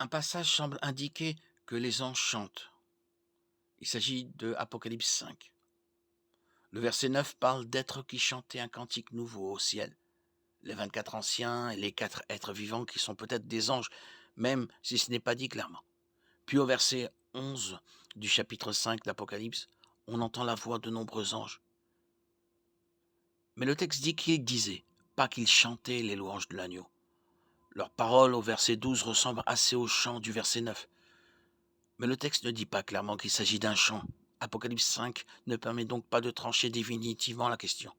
Un passage semble indiquer que les anges chantent. Il s'agit de Apocalypse 5. Le verset 9 parle d'êtres qui chantaient un cantique nouveau au ciel. Les 24 anciens et les 4 êtres vivants qui sont peut-être des anges, même si ce n'est pas dit clairement. Puis au verset 11 du chapitre 5 d'Apocalypse, on entend la voix de nombreux anges. Mais le texte dit qu'ils disaient, pas qu'ils chantaient les louanges de l'agneau. Leurs paroles au verset 12 ressemblent assez au chant du verset 9. Mais le texte ne dit pas clairement qu'il s'agit d'un chant. Apocalypse 5 ne permet donc pas de trancher définitivement la question.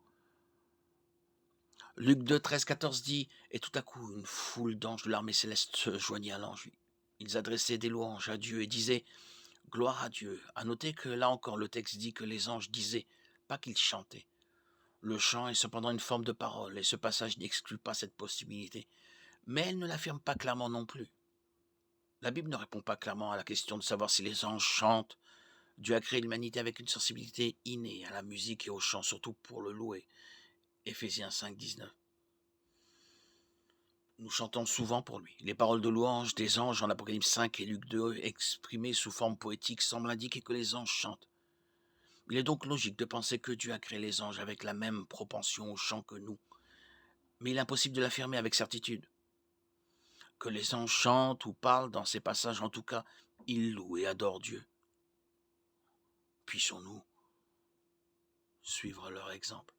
Luc 2, 13, 14 dit « Et tout à coup, une foule d'anges de l'armée céleste se joignit à l'ange. Ils adressaient des louanges à Dieu et disaient « Gloire à Dieu ». À noter que là encore, le texte dit que les anges disaient, pas qu'ils chantaient. Le chant est cependant une forme de parole et ce passage n'exclut pas cette possibilité. Mais elle ne l'affirme pas clairement non plus. La Bible ne répond pas clairement à la question de savoir si les anges chantent. Dieu a créé l'humanité avec une sensibilité innée à la musique et au chant, surtout pour le louer. Éphésiens 5, 19. Nous chantons souvent pour lui. Les paroles de louange des anges en Apocalypse 5 et Luc 2, exprimées sous forme poétique, semblent indiquer que les anges chantent. Il est donc logique de penser que Dieu a créé les anges avec la même propension au chant que nous. Mais il est impossible de l'affirmer avec certitude. Que les anges chantent ou parlent dans ces passages, en tout cas, ils louent et adorent Dieu. Puissions-nous suivre leur exemple.